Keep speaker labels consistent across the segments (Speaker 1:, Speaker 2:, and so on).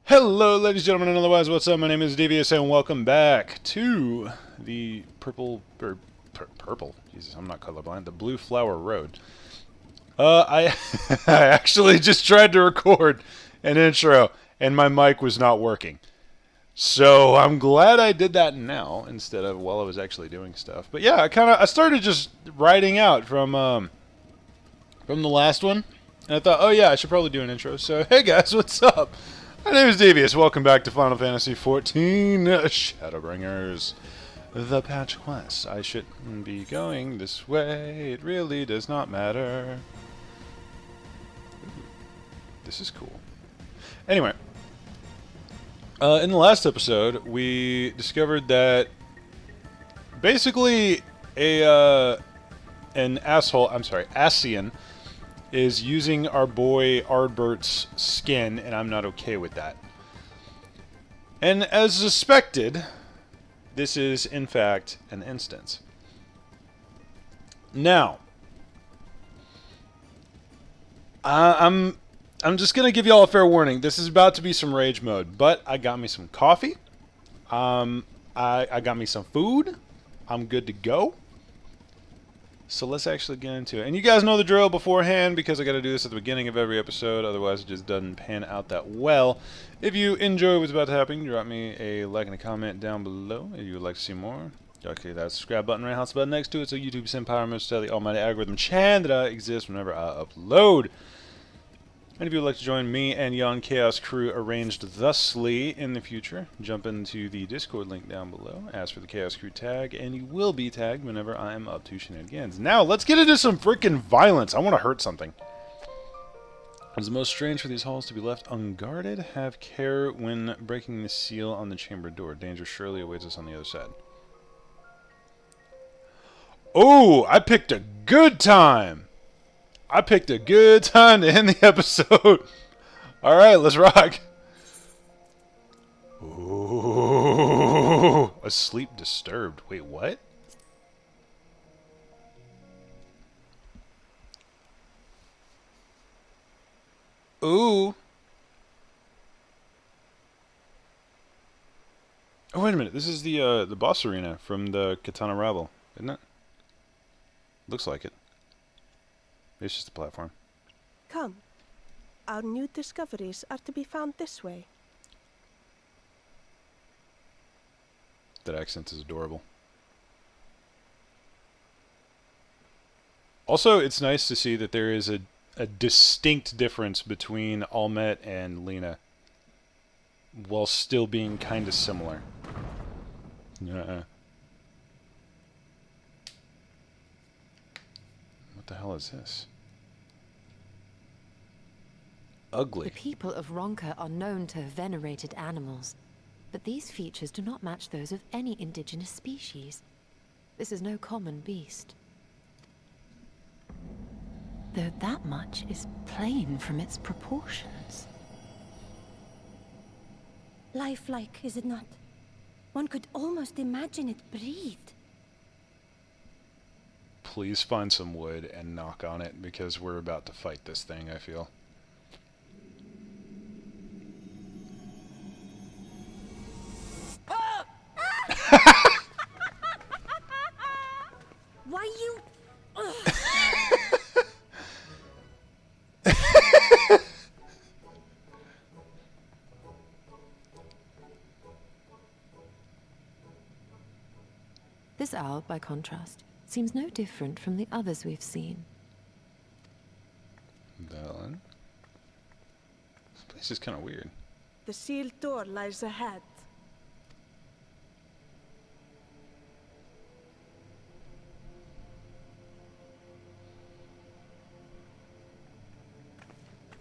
Speaker 1: Hello, ladies and gentlemen, and otherwise, what's up? My name is Devious, and welcome back to the purple. Jesus, I'm not colorblind. The Blue Flower Road. I I actually just tried to record an intro, and my mic was not working. So I'm glad I did that now instead of while I was actually doing stuff. But yeah, I started just writing out from the last one, and I thought, oh yeah, I should probably do an intro. So hey guys, what's up? My name is Devious. Welcome back to Final Fantasy XIV Shadowbringers. The patch quest. I shouldn't be going this way. It really does not matter. This is cool. Anyway, in the last episode, we discovered that basically an asshole. I'm sorry, Asian is using our boy Ardbert's skin, and I'm not okay with that. And as suspected, this is in fact an instance. Now, I'm just gonna give y'all a fair warning. This is about to be some rage mode, but I got me some coffee. I got me some food. I'm good to go. So let's actually get into it. And you guys know the drill beforehand because I got to do this at the beginning of every episode. Otherwise, it just doesn't pan out that well. If you enjoy what's about to happen, drop me a like and a comment down below if you would like to see more. Okay, that subscribe button right house button next to it so YouTube send power moves to tell the almighty algorithm chan that I exist whenever I upload. And if you would like to join me and Yon Chaos crew arranged thusly in the future, jump into the Discord link down below, ask for the Chaos crew tag, and you will be tagged whenever I am up to shenanigans. Now, let's get into some freaking violence. I want to hurt something. It is the most strange for these halls to be left unguarded. Have care when breaking the seal on the chamber door. Danger surely awaits us on the other side. Oh, I picked a good time. I picked a good time to end the episode. Alright, let's rock. Ooh, asleep disturbed. Wait, what? Ooh. Oh, wait a minute. This is the boss arena from the Katana Ravel, isn't it? Looks like it. It's just a platform.
Speaker 2: Come. Our new discoveries are to be found this way.
Speaker 1: That accent is adorable. Also, it's nice to see that there is a distinct difference between Almet and Lena, while still being kind of similar. What the hell is this? Ugly.
Speaker 3: The people of Ronka are known to have venerated animals, but these features do not match those of any indigenous species. This is no common beast. Though that much is plain from its proportions.
Speaker 2: Lifelike, is it not? One could almost imagine it breathed.
Speaker 1: Please find some wood and knock on it, because we're about to fight this thing, I feel.
Speaker 2: Why you...
Speaker 3: This owl, by contrast, seems no different from the others we've seen.
Speaker 1: Valen? This place is kind of weird.
Speaker 2: The sealed door lies ahead.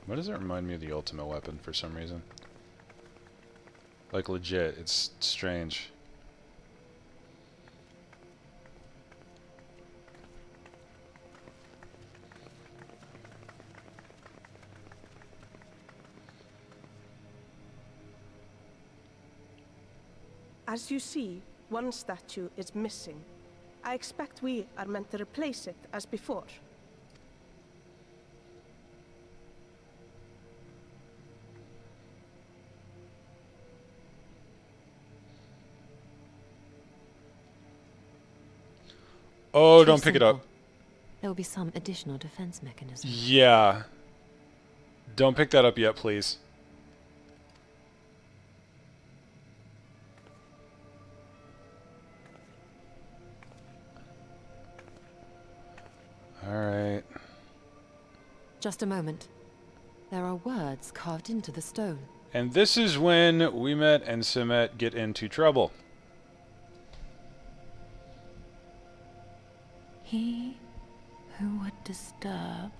Speaker 1: Why does it remind me of the ultimate weapon for some reason? Like legit, it's strange.
Speaker 2: As you see, one statue is missing. I expect we are meant to replace it as before.
Speaker 1: Oh,
Speaker 3: Too
Speaker 1: don't pick it up.
Speaker 3: simple. There will be some additional defense mechanism.
Speaker 1: Yeah. Don't pick that up yet, please. Alright.
Speaker 3: Just a moment. There are words carved into the stone.
Speaker 1: And this is when Wimet and Simet get into trouble.
Speaker 3: He who would disturb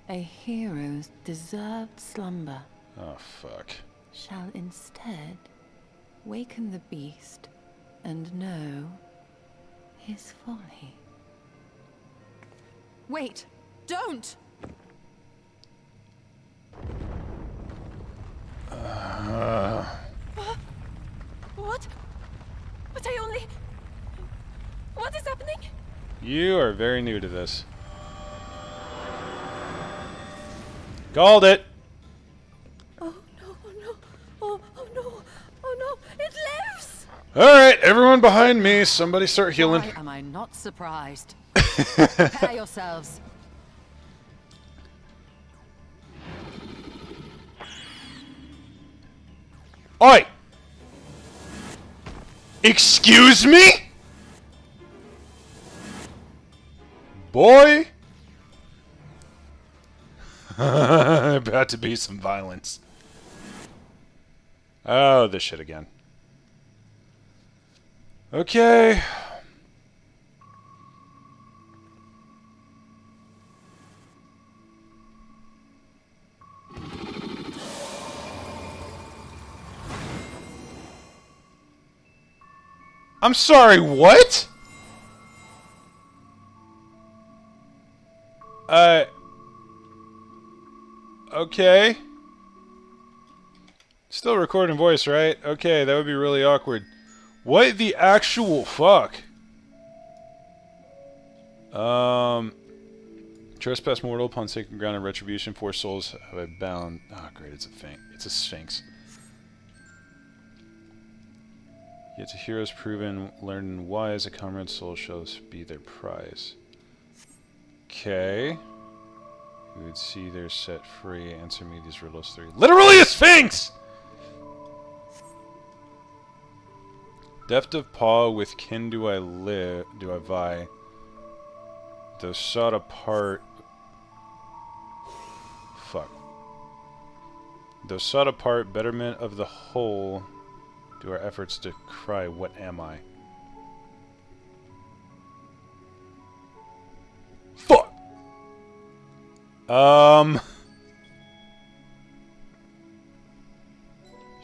Speaker 3: a hero's deserved slumber
Speaker 1: Oh, fuck.
Speaker 3: shall instead waken the beast and know his folly. Wait! Don't! What? But I only... What is happening?
Speaker 1: You are very new to this. Called it!
Speaker 2: Oh no, oh no, oh no, oh no, it lives!
Speaker 1: Alright, everyone behind me, somebody start healing.
Speaker 3: Why am I not surprised? Prepare yourselves.
Speaker 1: Oi! Excuse me? Boy? About to be some violence. Oh, this shit again. Okay. I'm sorry, what? Okay. Still recording voice, right? Okay, that would be really awkward. What the actual fuck? Trespass mortal upon sacred ground and retribution. 4 souls have I bound. Ah, oh, great, it's a sphinx. Yet to heroes proven, learned and wise, a comrade's soul shall be their prize. Okay. Who would see their set free? Answer me these riddles 3. Literally a sphinx! Deft of paw, with kin do I vie. Though sought apart... Fuck. Though sought apart, betterment of the whole, do our efforts to cry, what am I? Fuck!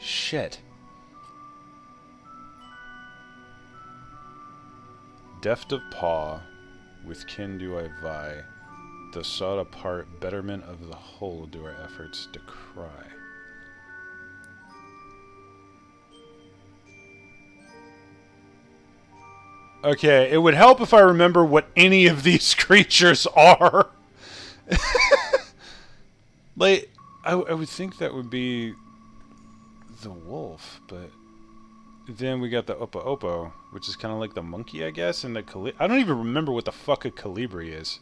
Speaker 1: Shit. Deft of paw, with kin do I vie. Though sought apart, betterment of the whole do our efforts decry. Okay, it would help if I remember what any of these creatures are. Like, I would think that would be the wolf, but then we got the Opa Opo, which is kind of like the monkey, I guess, and the I don't even remember what the fuck a Calibri is.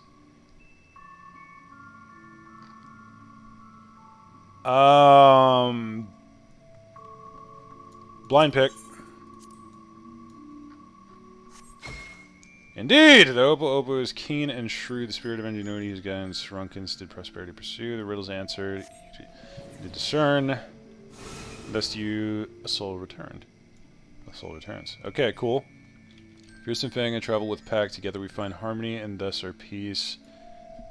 Speaker 1: Blind pick. Indeed! The Opo Opo is keen and shrewd. The spirit of ingenuity is guidance. Runkins did prosperity pursue. The riddles answered. You did discern. Thus you a soul returned. A soul returns. Okay, cool. Fierce and Fang and travel with pack. Together we find harmony and thus our peace.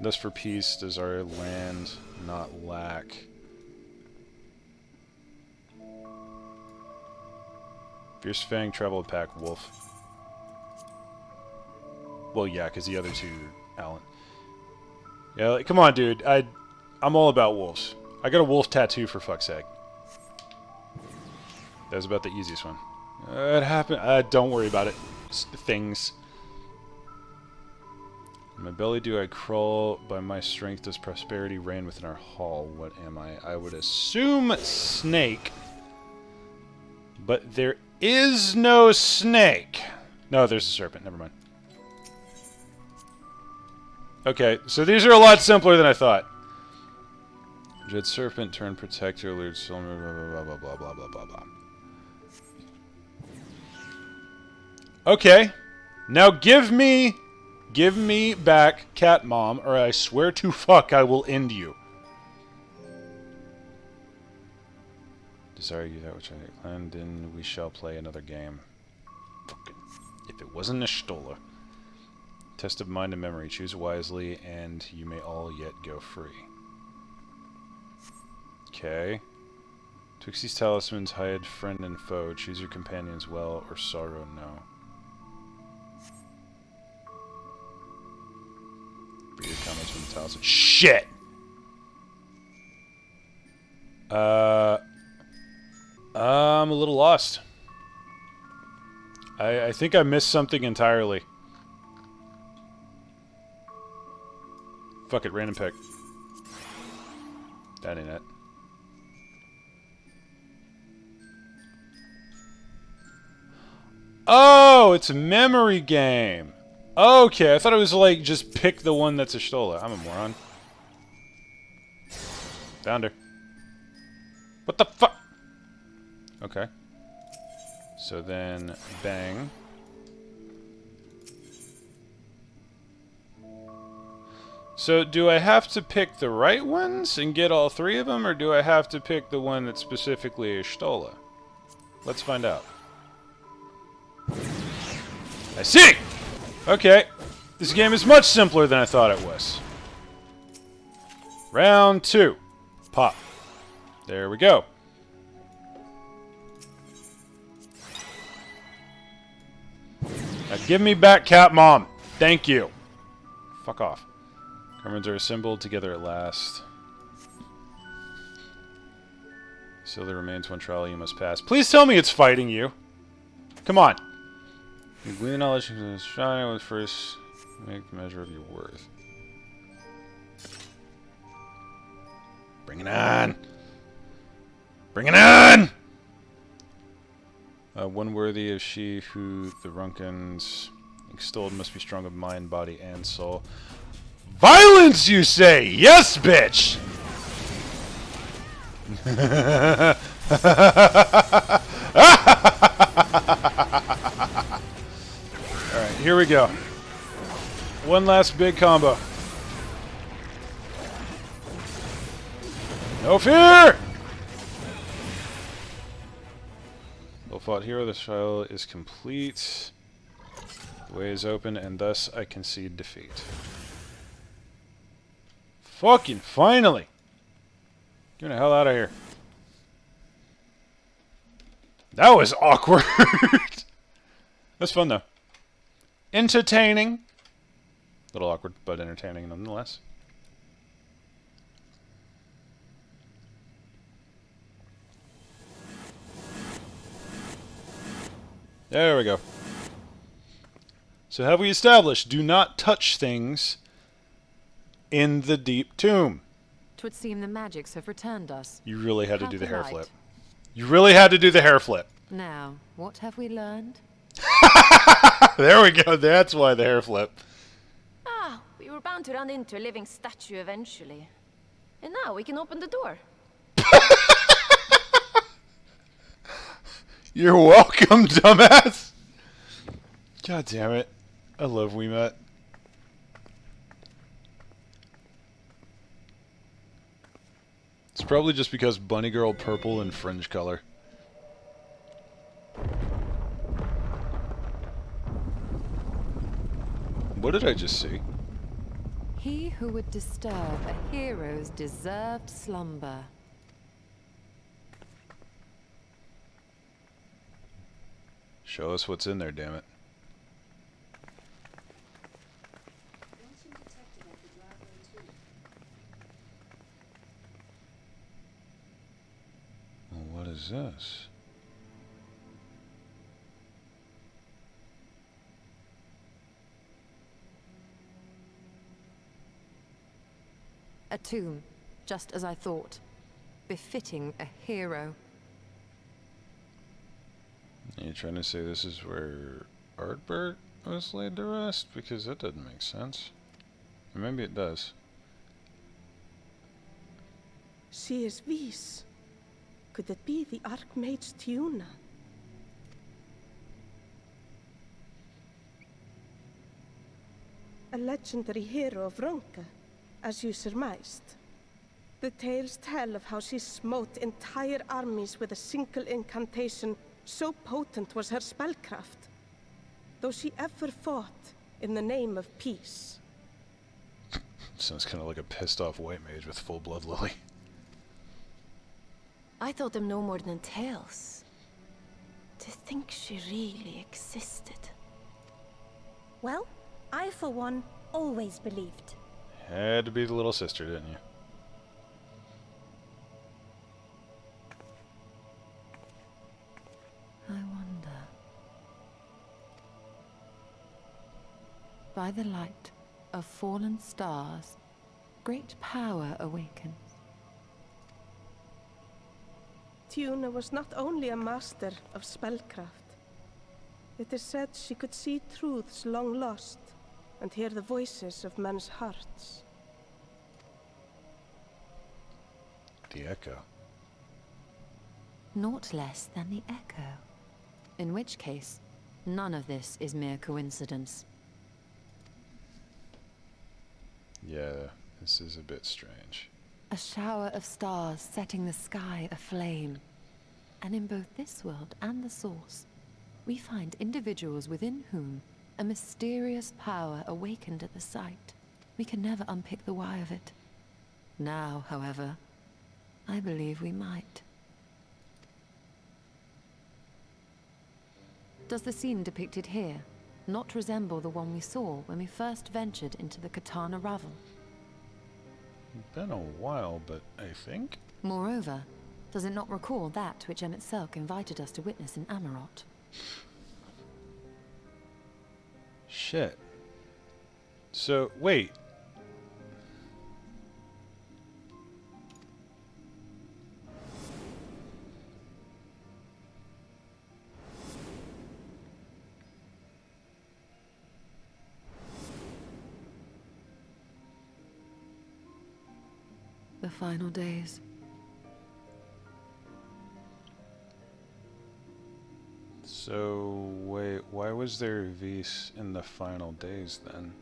Speaker 1: Thus for peace does our land not lack. Fierce Fang, travel with pack, wolf. Well, yeah, because the other two, Alan. Yeah, like, come on, dude. I'm all about wolves. I got a wolf tattoo, for fuck's sake. That was about the easiest one. It happened. Don't worry about it. Things. In my belly do I crawl, by my strength does prosperity reign within our hall. What am I? I would assume snake. But there is no snake. No, there's a serpent. Never mind. Okay, so these are a lot simpler than I thought. Dread Serpent, turn Protector, Lured Silver, blah, blah, blah, blah, blah, blah, blah, blah. Okay. Now give me back Cat Mom, or I swear to fuck I will end you. Desire you that which I declined, then we shall play another game. Fucking. If it wasn't a Stola. Test of mind and memory. Choose wisely, and you may all yet go free. Okay. Twixt these talismans, hide friend and foe. Choose your companions well, or sorrow no. Read your comments from the talisman. Shit! I'm a little lost. I think I missed something entirely. Fuck it, random pick. That ain't it. Oh, it's a memory game. Okay, I thought it was like just pick the one that's a Stola. I'm a moron. Found her. What the fuck? Okay. So then, bang. So do I have to pick the right ones and get all three of them, or do I have to pick the one that's specifically a Stola? Let's find out. I see! Okay. This game is much simpler than I thought it was. Round 2. Pop. There we go. Now give me back Cat Mom. Thank you. Fuck off. Carmines are assembled together at last. Still there remains one trial you must pass. Please tell me it's fighting you. Come on. You glean knowledge from this shine with first make the measure of your worth. Bring it on! Bring it on! One worthy of she who the Runkins extolled must be strong of mind, body, and soul. Violence, you say? Yes, bitch! Alright, here we go. One last big combo. No fear! Well fought hero, the trial is complete. The way is open, and thus I concede defeat. Fucking finally! Get the hell out of here. That was awkward! That's fun, though. Entertaining. A little awkward, but entertaining nonetheless. There we go. So have we established, do not touch things in the deep tomb.
Speaker 3: 'Twould seem the magics have returned us.
Speaker 1: You really had to
Speaker 3: How
Speaker 1: do the hair
Speaker 3: polite.
Speaker 1: flip. You really had to do the hair flip.
Speaker 3: Now, what have we learned?
Speaker 1: There we go. That's why the hair flip.
Speaker 4: Ah, we were bound to run into a living statue eventually. And now we can open the door.
Speaker 1: You're welcome, dumbass. God damn it. I love We Met. It's probably just because Bunny Girl purple and fringe color. What did I just see?
Speaker 3: He who would disturb a hero's deserved slumber.
Speaker 1: Show us what's in there, damn it. Well, what is this?
Speaker 3: A tomb, just as I thought. Befitting a hero.
Speaker 1: Are you trying to say this is where Artbert was laid to rest? Because that doesn't make sense. Or maybe it does.
Speaker 2: She is Vis. Could it be the Archmage Tuna? A legendary hero of Ronka, as you surmised. The tales tell of how she smote entire armies with a single incantation, so potent was her spellcraft. Though she ever fought in the name of peace.
Speaker 1: Sounds kind of like a pissed off white mage with full blood lily.
Speaker 4: I thought them no more than tales. To think she really existed.
Speaker 5: Well, I, for one, always believed.
Speaker 1: Had to be the little sister, didn't you?
Speaker 3: I wonder. By the light of fallen stars, great power awakens.
Speaker 2: Tuna was not only a master of spellcraft. It is said she could see truths long lost and hear the voices of men's hearts.
Speaker 1: The echo.
Speaker 3: Naught less than the echo. In which case, none of this is mere coincidence.
Speaker 1: Yeah, this is a bit strange.
Speaker 3: A shower of stars setting the sky aflame. And in both this world and the Source, we find individuals within whom a mysterious power awakened at the sight. We can never unpick the why of it. Now, however, I believe we might. Does the scene depicted here not resemble the one we saw when we first ventured into the Katana Ravel?
Speaker 1: Been a while, but I think?
Speaker 3: Moreover, does it not recall that which Emmett Selk invited us to witness in Amarot?
Speaker 1: Shit. So, wait.
Speaker 3: The final days.
Speaker 1: So, wait, why was there Vis in the final days then?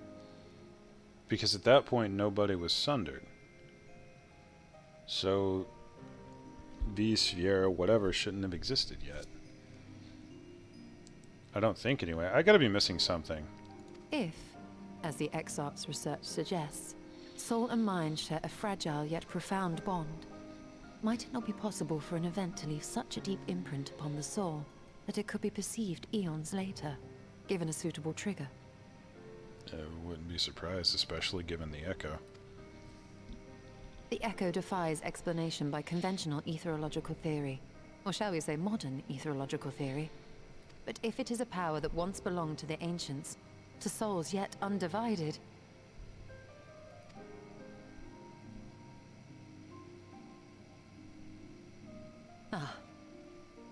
Speaker 1: Because at that point nobody was sundered. So, Vis, Viera, whatever shouldn't have existed yet. I don't think anyway. I gotta be missing something.
Speaker 3: If, as the Exarch's research suggests, soul and mind share a fragile yet profound bond, might it not be possible for an event to leave such a deep imprint upon the soul that it could be perceived eons later, given a suitable trigger?
Speaker 1: I wouldn't be surprised, especially given the echo.
Speaker 3: The echo defies explanation by conventional etherological theory, or shall we say modern etherological theory. But if it is a power that once belonged to the ancients, to souls yet undivided,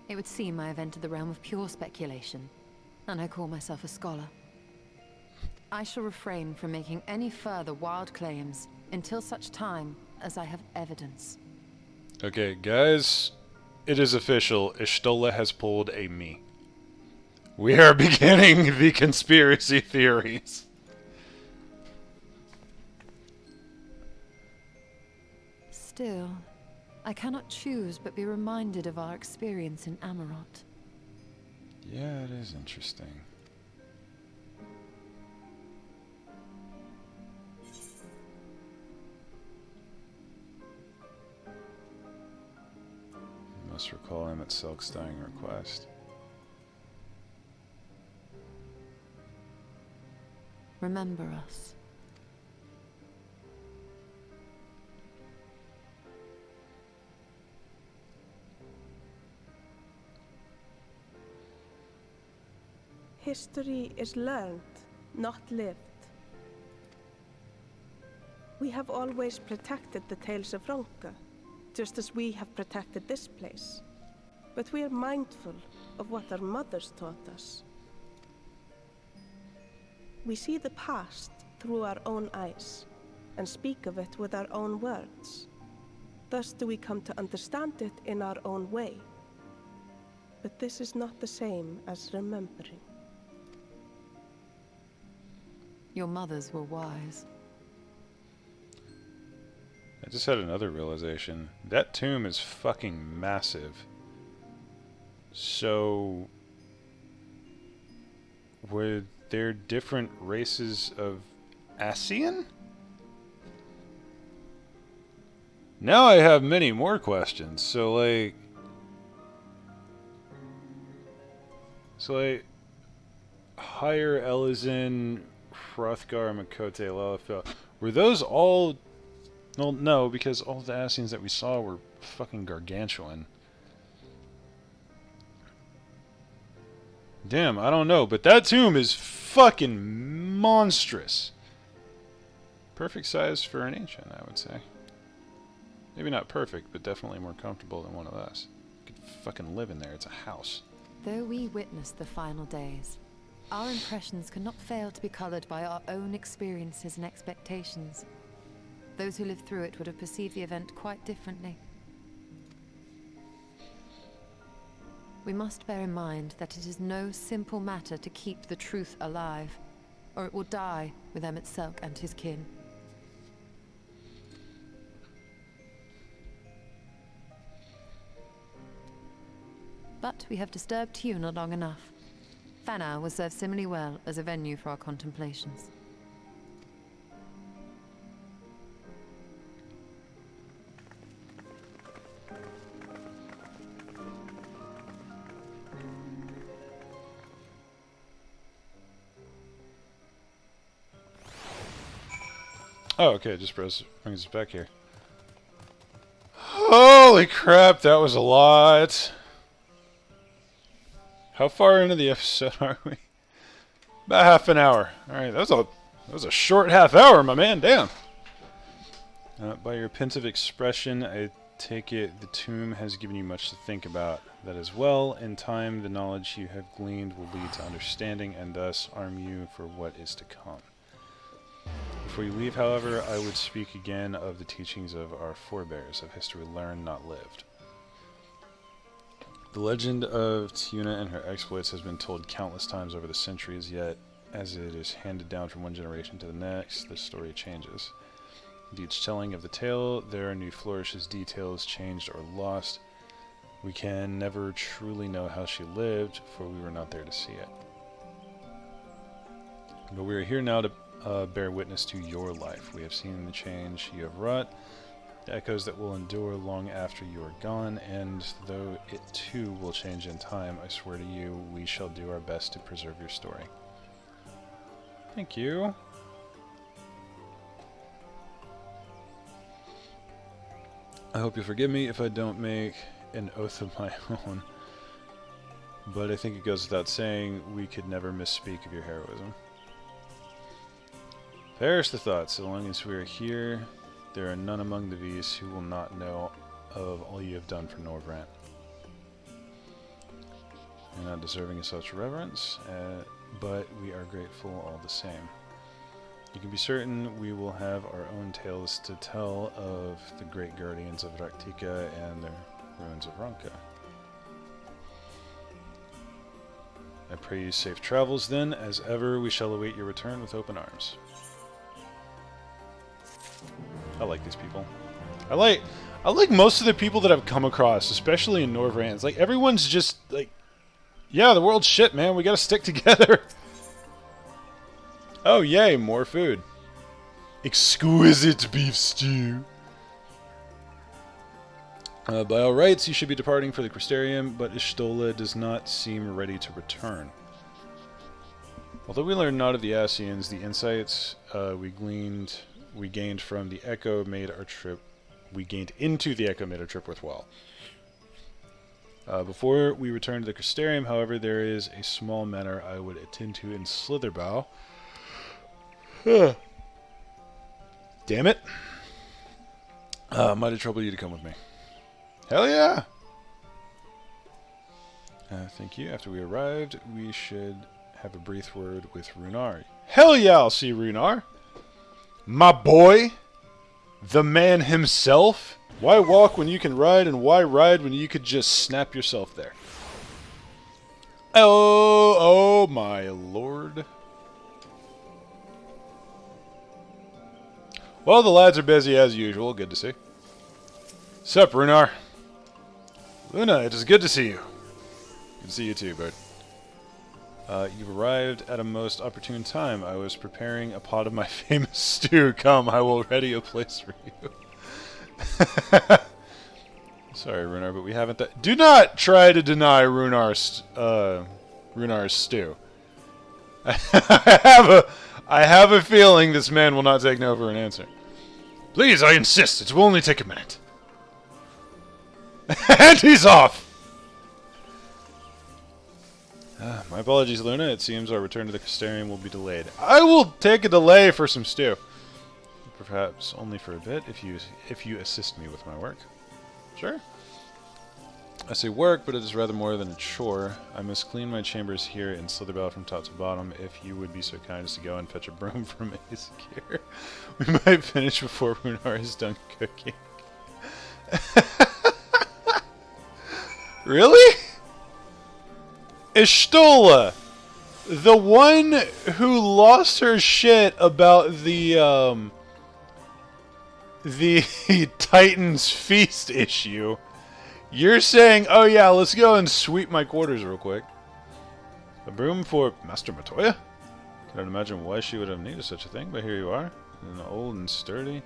Speaker 3: it would seem I have entered the realm of pure speculation, and I call myself a scholar. I shall refrain from making any further wild claims until such time as I have evidence.
Speaker 1: Okay, guys, it is official. Ishtola has pulled a me. We are beginning the conspiracy theories.
Speaker 3: Still, I cannot choose but be reminded of our experience in Amarot.
Speaker 1: Yeah, it is interesting. Must recall him at Selk's dying request.
Speaker 3: Remember us.
Speaker 2: History is learned, not lived. We have always protected the tales of Ronka, just as we have protected this place. But we are mindful of what our mothers taught us. We see the past through our own eyes, and speak of it with our own words. Thus do we come to understand it in our own way. But this is not the same as remembering.
Speaker 3: Your mothers were wise.
Speaker 1: I just had another realization. That tomb is fucking massive. So, were there different races of Asian? Now I have many more questions. So, like, Higher Elizin, Hrothgar, Makote, Lalafell. Were those all... Well, no, because all the Asians that we saw were fucking gargantuan. Damn, I don't know, but that tomb is fucking monstrous. Perfect size for an ancient, I would say. Maybe not perfect, but definitely more comfortable than one of us. You could fucking live in there, it's a house.
Speaker 3: Though we witnessed the final days, our impressions cannot fail to be colored by our own experiences and expectations. Those who lived through it would have perceived the event quite differently. We must bear in mind that it is no simple matter to keep the truth alive, or it will die with Emmett Selk and his kin. But we have disturbed Tuna long enough. Fana will serve similarly well as a venue for our contemplations.
Speaker 1: Oh, okay, just brings us back here. Holy crap, that was a lot. How far into the episode are we? About half an hour. Alright, that was a short half hour, my man, damn. By your pensive expression, I take it the tomb has given you much to think about. That as well, in time, the knowledge you have gleaned will lead to understanding and thus arm you for what is to come. Before you leave, however, I would speak again of the teachings of our forebears, of history learned, not lived. The legend of Tuna and her exploits has been told countless times over the centuries, yet, as it is handed down from one generation to the next, the story changes. With each telling of the tale, there are new flourishes, details changed or lost. We can never truly know how she lived, for we were not there to see it. But we are here now to bear witness to your life. We have seen the change you have wrought, the echoes that will endure long after you are gone, and though it too will change in time, I swear to you, we shall do our best to preserve your story. Thank you. I hope you'll forgive me if I don't make an oath of my own, but I think it goes without saying we could never misspeak of your heroism. Perish the thought, so long as we are here, there are none among the V's who will not know of all you have done for Norvrant. You're not deserving of such reverence, but we are grateful all the same. You can be certain we will have our own tales to tell of the great guardians of Raktika and the ruins of Ranka. I pray you safe travels then. As ever, we shall await your return with open arms. I like these people. I like most of the people that I've come across, especially in Norvrant. It's like everyone's just like, yeah, the world's shit, man. We gotta stick together. Oh, yay, more food. Exquisite beef stew. By all rights, you should be departing for the Crystarium, but Ishtola does not seem ready to return. Although we learned not of the Asians, the insights we gained from the Echo made our trip. We gained into the Echo made our trip worthwhile. Before we return to the Crystarium, however, there is a small matter I would attend to in Slitherbow. Damn it! Might have troubled you to come with me. Hell yeah! Thank you. After we arrived, we should have a brief word with Runar. Hell yeah, I'll see Runar! My boy! The man himself? Why walk when you can ride, and why ride when you could just snap yourself there? Oh my lord. Well, the lads are busy as usual. Good to see. Sup, Runar? Luna, it is good to see you. Good to see you too, bird. You've arrived at a most opportune time. I was preparing a pot of my famous stew. Come, I will ready a place for you. Sorry, Runar, but we haven't... Do not try to deny Runar's stew. I have a feeling this man will not take no for an answer. Please, I insist. It will only take a minute. And he's off! My apologies, Luna. It seems our return to the Crystarium will be delayed. I will take a delay for some stew. Perhaps only for a bit, if you assist me with my work. Sure. I say work, but it is rather more than a chore. I must clean my chambers here in Slitherbell from top to bottom. If you would be so kind as to go and fetch a broom from Ace here, we might finish before Runar is done cooking. Really? Ishtola, the one who lost her shit about the Titan's Feast issue. You're saying, oh yeah, let's go and sweep my quarters real quick. A broom for Master Matoya? Cannot imagine why she would have needed such a thing, but here you are. And old and sturdy.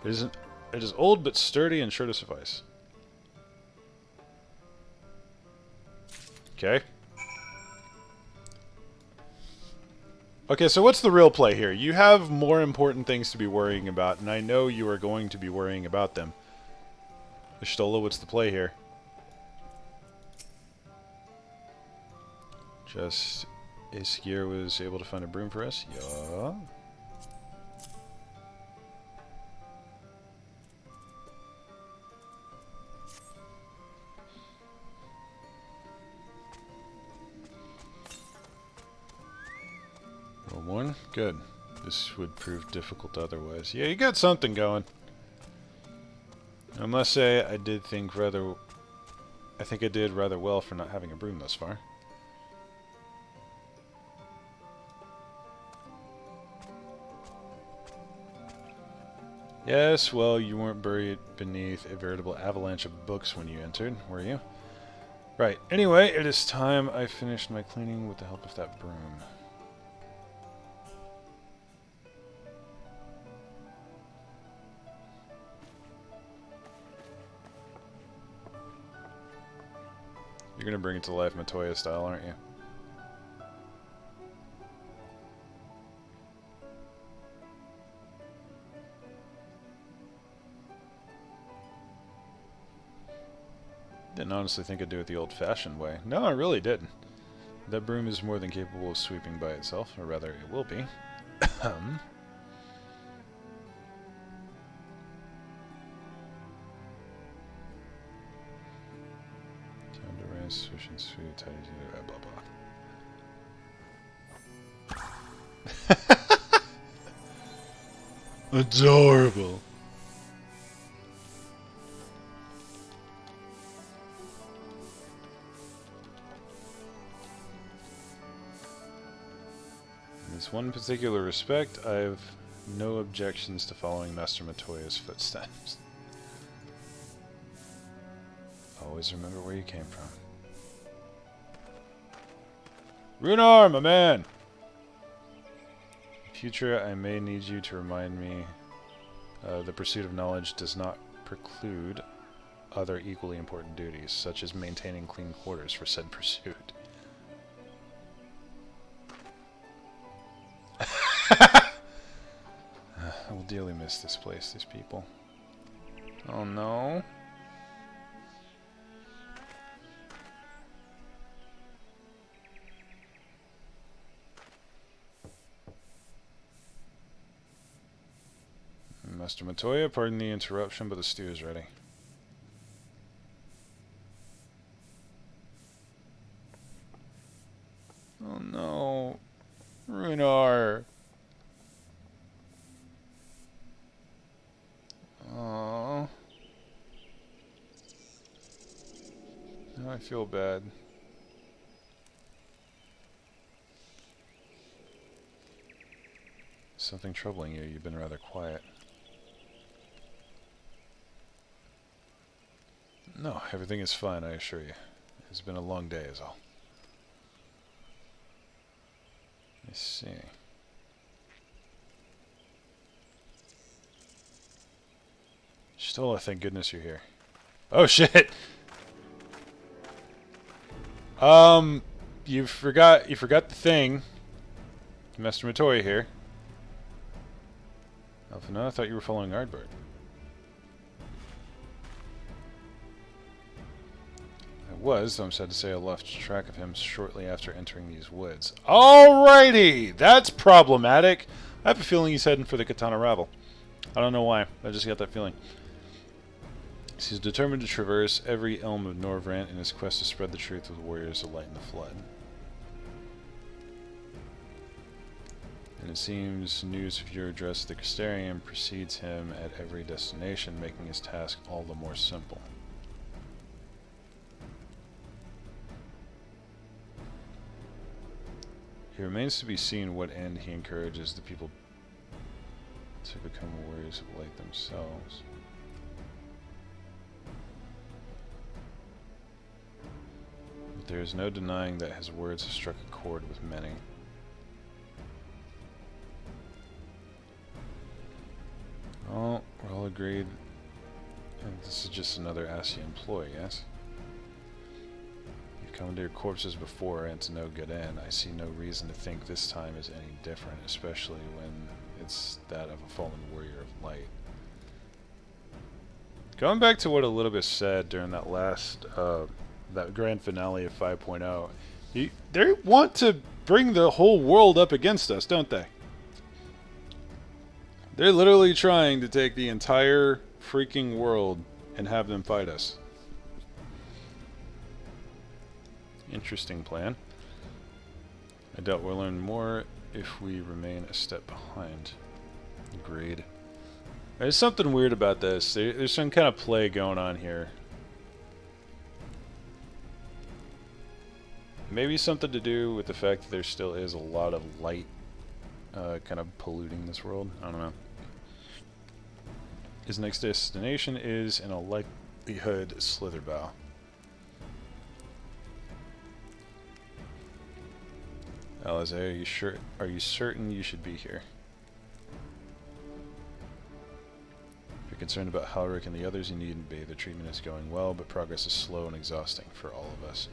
Speaker 1: It is old but sturdy and sure to suffice. Okay. Okay, so what's the real play here? You have more important things to be worrying about, and I know you are going to be worrying about them. Ishtola, what's the play here? Just Aesgear was able to find a broom for us? Yeah. Well, one? Good. This would prove difficult otherwise. Yeah, you got something going. I must say, I think I did rather well for not having a broom thus far. Yes, well, you weren't buried beneath a veritable avalanche of books when you entered, were you? Right. Anyway, it is time I finished my cleaning with the help of that broom. You're gonna bring it to life Matoya style, aren't you? Didn't honestly think I'd do it the old-fashioned way. No, I really didn't. That broom is more than capable of sweeping by itself, or rather, it will be. Time to rinse, swish and sweep, tidy, blah blah. Adorable. In this one particular respect, I have no objections to following Master Matoya's footsteps. Always remember where you came from. Runar, my man! In future, I may need you to remind me the pursuit of knowledge does not preclude other equally important duties, such as maintaining clean quarters for said pursuit. I will dearly miss this place, these people. Oh no. Master Matoya, pardon the interruption, but the stew is ready. Oh no. Runar. I feel bad. Something troubling you? You've been rather quiet. No, everything is fine, I assure you. It's been a long day is all. Let's see. Stola, thank goodness you're here. Oh shit! You forgot the thing. Master Matoya here. Alpha, no, I thought you were following Ardbert. I was, though I'm sad to say I lost track of him shortly after entering these woods. Alrighty! That's problematic! I have a feeling he's heading for the Katana Ravel. I don't know why, I just got that feeling. He's determined to traverse every elm of Norvrant in his quest to spread the truth with warriors of light in the flood. And it seems news of your address to the Crystarium precedes him at every destination, making his task all the more simple. It remains to be seen what end he encourages the people to become warriors of light themselves. But there is no denying that his words have struck a chord with many. Well, we're all agreed. And this is just another Assi employee, yes? You've come to your corpses before, and to no good end. I see no reason to think this time is any different, especially when it's that of a fallen warrior of light. Going back to what a little bit said during that last, that grand finale of 5.0, they want to bring the whole world up against us, don't they? They're literally trying to take the entire freaking world and have them fight us. Interesting plan. I doubt we'll learn more if we remain a step behind. Agreed. There's something weird about this. There's some kind of play going on here. Maybe something to do with the fact that there still is a lot of light kind of polluting this world. I don't know. His next destination is, in all likelihood, Slitherbow. Alize, are you certain you should be here? If you're concerned about Halric and the others, you needn't be. The treatment is going well, but progress is slow and exhausting for all of us.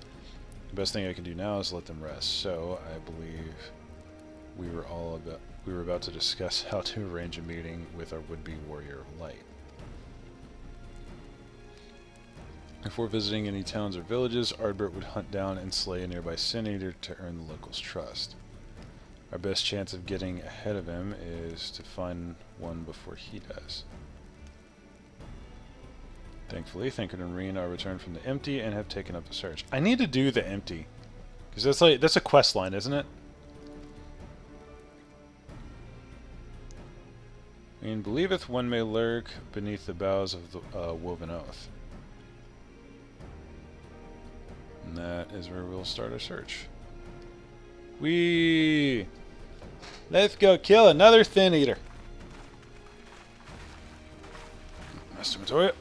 Speaker 1: The best thing I can do now is let them rest. So, I believe we were about to discuss how to arrange a meeting with our would-be warrior of light. Before visiting any towns or villages, Ardbert would hunt down and slay a nearby Sin Eater to earn the locals' trust. Our best chance of getting ahead of him is to find one before he does. Thankfully, Thankard and Reen are returned from the Empty and have taken up the search. I need to do the Empty, because that's a quest line, isn't it? Reen believeth one may lurk beneath the boughs of the woven oath. And that is where we'll start our search. Let's go kill another Thin Eater. Master Matoya.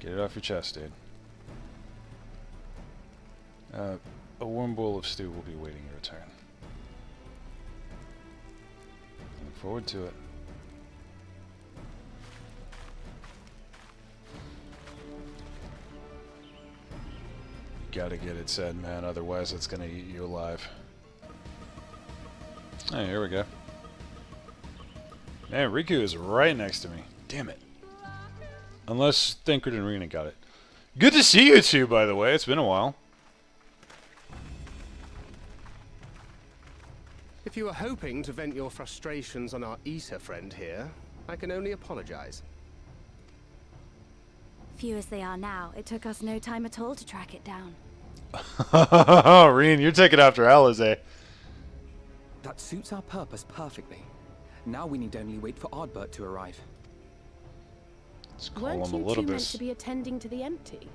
Speaker 1: Get it off your chest, dude. A warm bowl of stew will be waiting your return. Look forward to it. You gotta get it said, man, otherwise it's gonna eat you alive. Hey, here we go. Man, Riku is right next to me. Damn it. Unless Thankard and Rena got it. Good to see you two, by the way. It's been a while.
Speaker 6: If you were hoping to vent your frustrations on our Issa friend here, I can only apologize.
Speaker 5: Few as they are now, it took us no time at all to track it down.
Speaker 1: Reen, you're taking after Alize.
Speaker 7: That suits our purpose perfectly. Now we need only wait for Ardbert to arrive.
Speaker 1: call
Speaker 5: Weren't
Speaker 1: him a
Speaker 5: you
Speaker 1: little
Speaker 5: two
Speaker 1: bit.
Speaker 5: meant to be attending to the empty?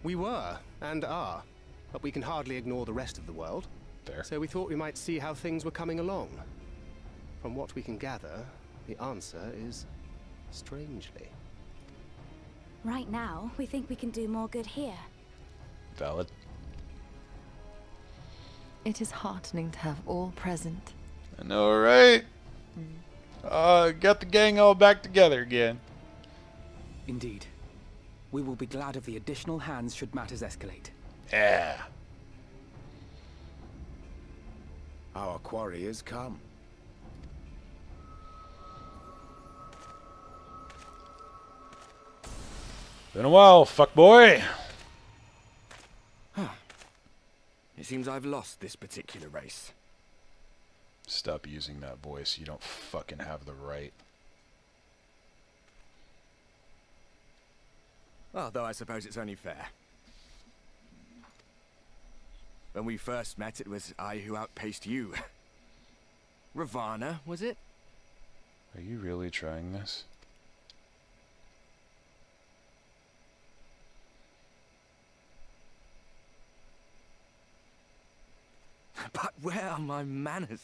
Speaker 6: We were, and are, but we can hardly ignore the rest of the world.
Speaker 1: There.
Speaker 6: So we thought we might see how things were coming along. From what we can gather, the answer is strangely.
Speaker 5: Right now, we think we can do more good here.
Speaker 1: Valid.
Speaker 3: It is heartening to have all present.
Speaker 1: I know, right? Got the gang all back together again.
Speaker 7: Indeed. We will be glad of the additional hands should matters escalate.
Speaker 1: Yeah.
Speaker 8: Our quarry has come.
Speaker 1: Been a while, fuck boy.
Speaker 8: It seems I've lost this particular race.
Speaker 1: Stop using that voice. You don't fucking have the right.
Speaker 8: Although I suppose it's only fair. When we first met, it was I who outpaced you. Ravana, was it?
Speaker 1: Are you really trying this?
Speaker 8: But where are my manners?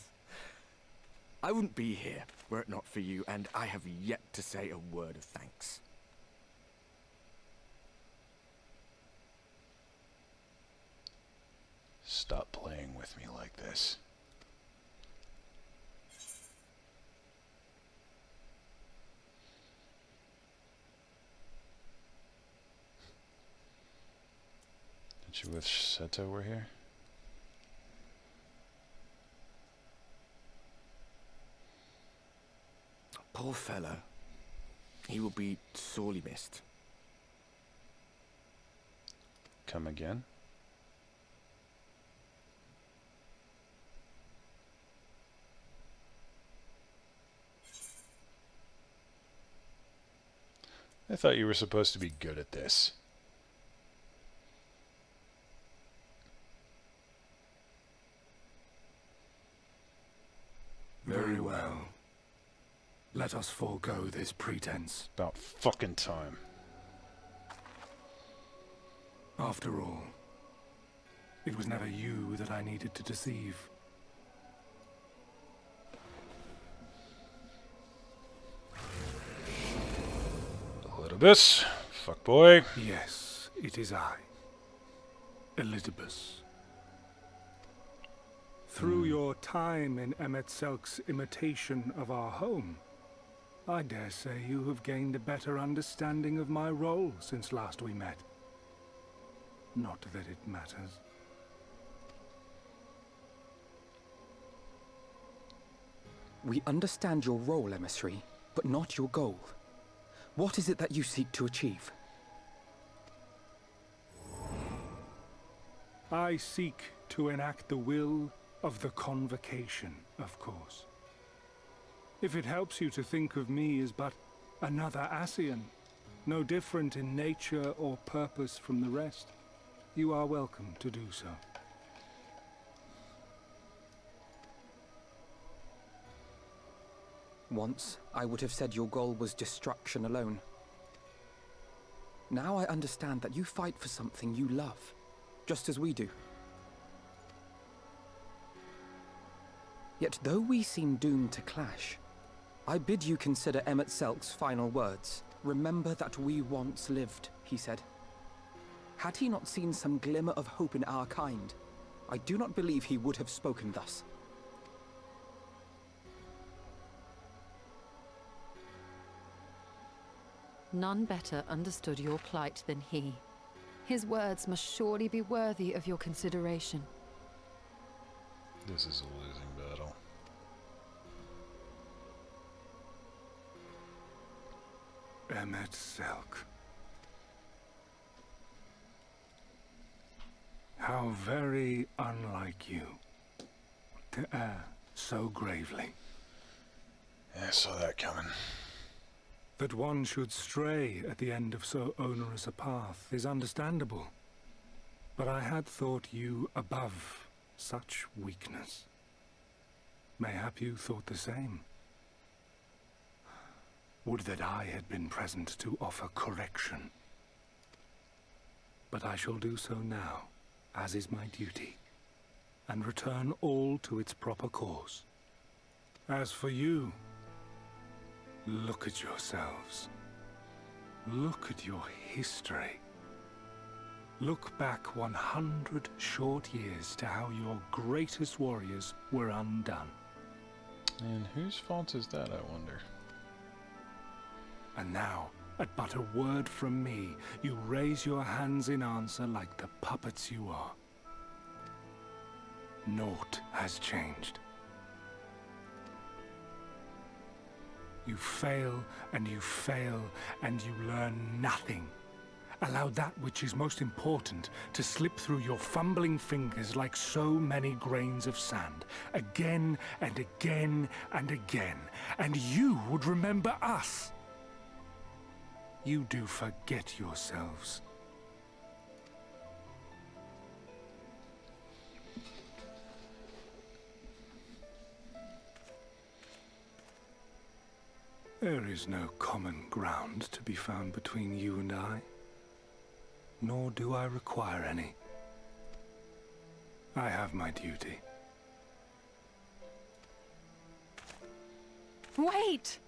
Speaker 8: I wouldn't be here were it not for you, and I have yet to say a word of thanks.
Speaker 1: Stop playing with me like this. Did you wish Seto were here?
Speaker 8: Poor fellow. He will be sorely missed.
Speaker 1: Come again? I thought you were supposed to be good at this.
Speaker 9: Very well. Let us forego this pretense.
Speaker 1: About fucking time.
Speaker 9: After all, it was never you that I needed to deceive.
Speaker 1: Elidibus, fuck boy.
Speaker 9: Yes, it is I, Elidibus. Through your time in Emet-Selk's imitation of our home, I dare say you have gained a better understanding of my role since last we met. Not that it matters.
Speaker 7: We understand your role, emissary, but not your goal. What is it that you seek to achieve?
Speaker 9: I seek to enact the will of the Convocation, of course. If it helps you to think of me as but another Ascian, no different in nature or purpose from the rest, you are welcome to do so.
Speaker 7: Once, I would have said your goal was destruction alone. Now I understand that you fight for something you love, just as we do. Yet though we seem doomed to clash, I bid you consider Emet-Selk's final words. Remember that we once lived, he said. Had he not seen some glimmer of hope in our kind, I do not believe he would have spoken thus.
Speaker 3: None better understood your plight than he. His words must surely be worthy of your consideration.
Speaker 1: This is a losing battle.
Speaker 9: Emet-Selk. How very unlike you to err so gravely.
Speaker 1: Yeah, I saw that coming.
Speaker 9: That one should stray at the end of so onerous a path is understandable. But I had thought you above such weakness. Mayhap you thought the same. Would that I had been present to offer correction. But I shall do so now, as is my duty, and return all to its proper course. As for you, look at yourselves. Look at your history. Look back 100 short years to how your greatest warriors were undone.
Speaker 1: And whose fault is that, I wonder?
Speaker 9: And now, at but a word from me, you raise your hands in answer like the puppets you are. Naught has changed. You fail, and you fail, and you learn nothing. Allow that which is most important to slip through your fumbling fingers like so many grains of sand, again and again and again, and you would remember us. You do forget yourselves. There is no common ground to be found between you and I, nor do I require any. I have my duty.
Speaker 3: Wait!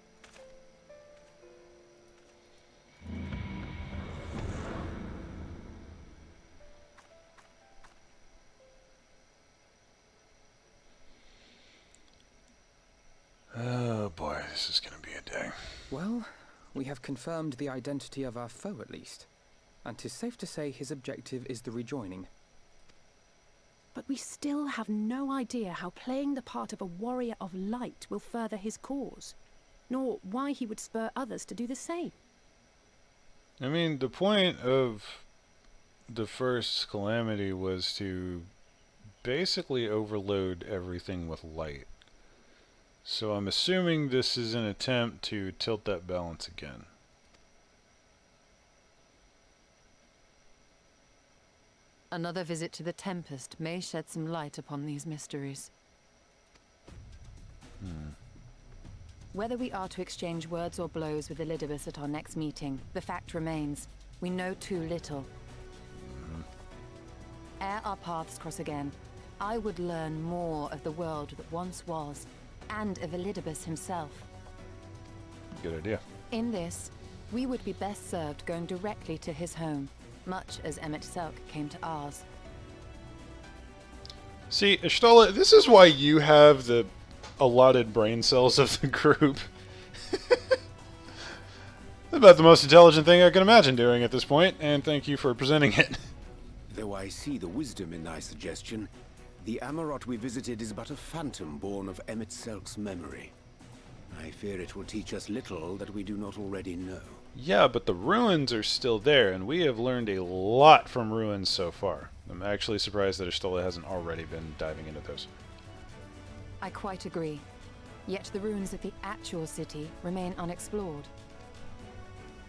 Speaker 1: Oh boy, this is gonna be a day.
Speaker 7: Well, we have confirmed the identity of our foe at least. And 'tis safe to say his objective is the rejoining.
Speaker 5: But we still have no idea how playing the part of a warrior of light will further his cause, nor why he would spur others to do the same.
Speaker 1: I mean, the point of the first calamity was to basically overload everything with light. So I'm assuming this is an attempt to tilt that balance again.
Speaker 3: Another visit to the Tempest may shed some light upon these mysteries. Whether we are to exchange words or blows with Elidibus at our next meeting, the fact remains, we know too little. Ere our paths cross again, I would learn more of the world that once was, and of Elidibus himself.
Speaker 1: Good idea.
Speaker 3: In this, we would be best served going directly to his home, much as Emmett Selk came to ours.
Speaker 1: See, Y'shtola, this is why you have the allotted brain cells of the group. About the most intelligent thing I can imagine doing at this point, and thank you for presenting it.
Speaker 10: Though I see the wisdom in thy suggestion, the Amarot we visited is but a phantom born of Emmett Selk's memory. I fear it will teach us little that we do not already know.
Speaker 1: Yeah, but the ruins are still there, and we have learned a lot from ruins so far. I'm actually surprised that Y'shtola hasn't already been diving into those.
Speaker 3: I quite agree. Yet the ruins of the actual city remain unexplored.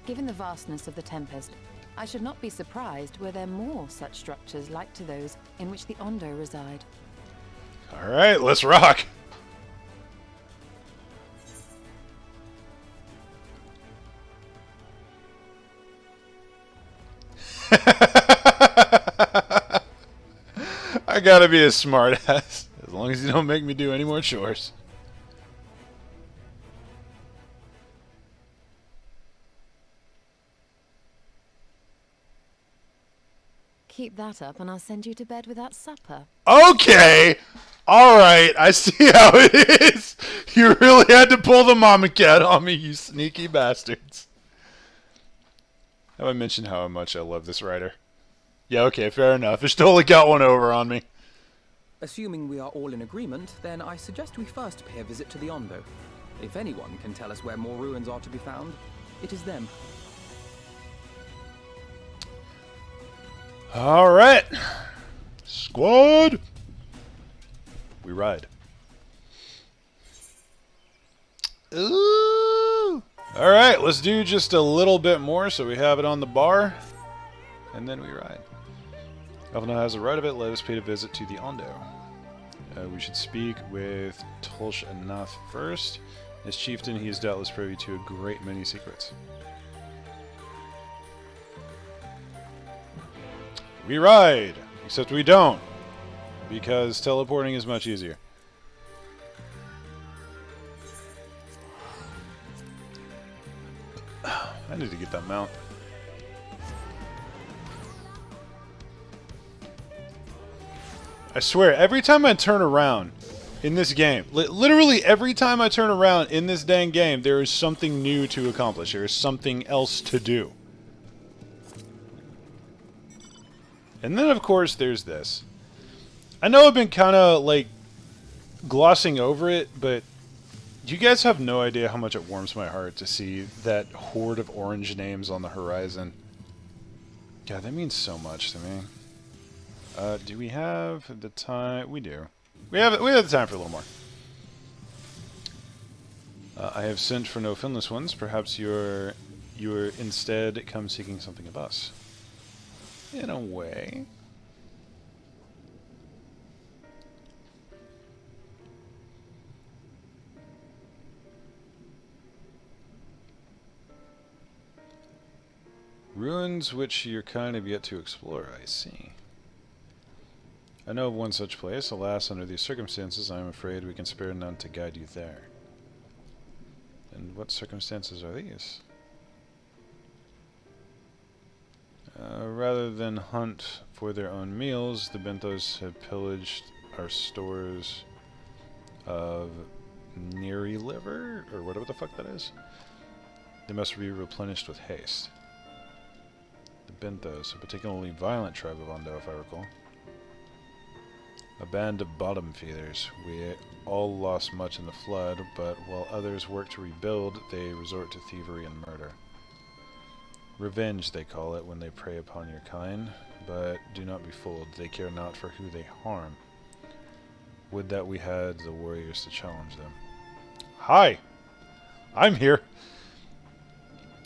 Speaker 3: Given the vastness of the Tempest, I should not be surprised were there more such structures like to those in which the Ondo reside.
Speaker 1: Alright, let's rock! I gotta be a smartass, as long as you don't make me do any more chores.
Speaker 3: Keep that up and I'll send you to bed without supper.
Speaker 1: Okay! Alright, I see how it is! You really had to pull the mama cat on me, you sneaky bastards. Have I mentioned how much I love this writer? Yeah, okay, fair enough. It's totally got one over on me.
Speaker 7: Assuming we are all in agreement, then I suggest we first pay a visit to the Ondo. If anyone can tell us where more ruins are to be found, it is them.
Speaker 1: Alright. Squad! We ride. Ooh! Alright, let's do just a little bit more so we have it on the bar. And then we ride. Elvina has the right of it. Let us pay a visit to the Ondo. We should speak with Tolsh Anath first. As chieftain, he is doubtless privy to a great many secrets. We ride! Except we don't. Because teleporting is much easier. I need to get that mount. I swear, every time I turn around in this game, literally every time I turn around in this dang game, there is something new to accomplish. There is something else to do. And then, of course, there's this. I know I've been kind of, like, glossing over it, but you guys have no idea how much it warms my heart to see that horde of orange names on the horizon. God, that means so much to me. Do we have the time? We do. We have the time for a little more. I have sent for no finless ones. Perhaps you're instead come seeking something of us. In a way. Ruins which you're kind of yet to explore, I see. I know of one such place. Alas, under these circumstances, I am afraid we can spare none to guide you there. And what circumstances are these? Rather than hunt for their own meals, the Benthos have pillaged our stores of Neri liver, or whatever the fuck that is. They must be replenished with haste. The Benthos, a particularly violent tribe of Ondo, if I recall. A band of bottom feeders. We all lost much in the flood, but while others work to rebuild, they resort to thievery and murder. Revenge, they call it, when they prey upon your kind, but do not be fooled, they care not for who they harm. Would that we had the warriors to challenge them. Hi! I'm here!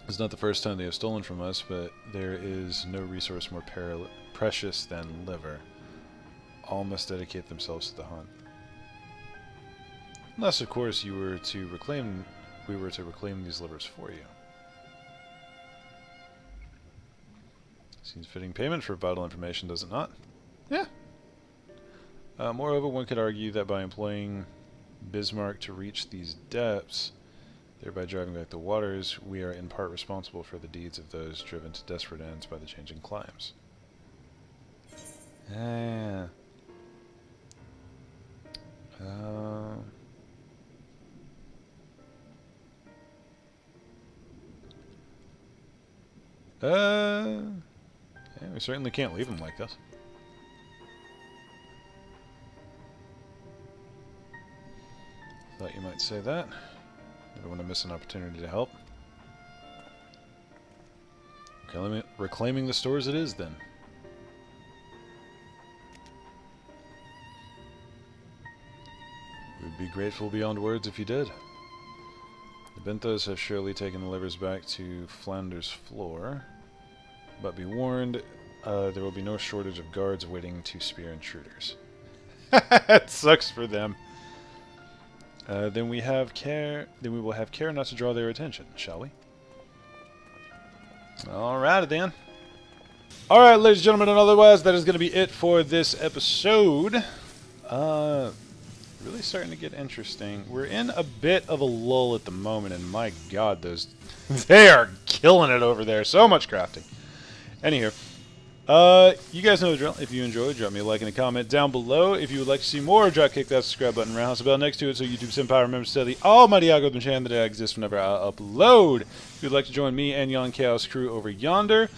Speaker 1: It's not the first time they have stolen from us, but there is no resource more precious than liver. All must dedicate themselves to the hunt. Unless, of course, we were to reclaim these livers for you. Seems fitting payment for vital information, does it not? Yeah. Moreover, one could argue that by employing Bismarck to reach these depths, thereby driving back the waters, we are in part responsible for the deeds of those driven to desperate ends by the changing climes. Yeah. Yeah, we certainly can't leave him like this. Thought you might say that. Never want to miss an opportunity to help. Okay, reclaiming the stores it is then. We'd be grateful beyond words if you did. The Benthos have surely taken the livers back to Flanders floor. But be warned, there will be no shortage of guards waiting to spear intruders. It sucks for them. Then we will have care not to draw their attention, shall we? Alright then. Alright, ladies and gentlemen, and otherwise, that is going to be it for this episode. Really starting to get interesting. We're in a bit of a lull at the moment, and my god, they are killing it over there. So much crafting. Anywho, you guys know the drill. If you enjoyed, drop me a like and a comment down below. If you would like to see more, kick that subscribe button, roundhouse the bell next to it so YouTube Senpai remembers to tell the almighty algorithm channel that I exist whenever I upload. If you'd like to join me and Yon Chaos Crew over yonder,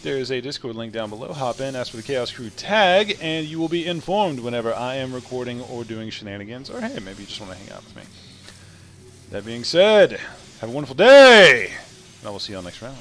Speaker 1: there is a Discord link down below. Hop in, ask for the Chaos Crew tag, and you will be informed whenever I am recording or doing shenanigans, or hey, maybe you just want to hang out with me. That being said, have a wonderful day, and I will see you all next round.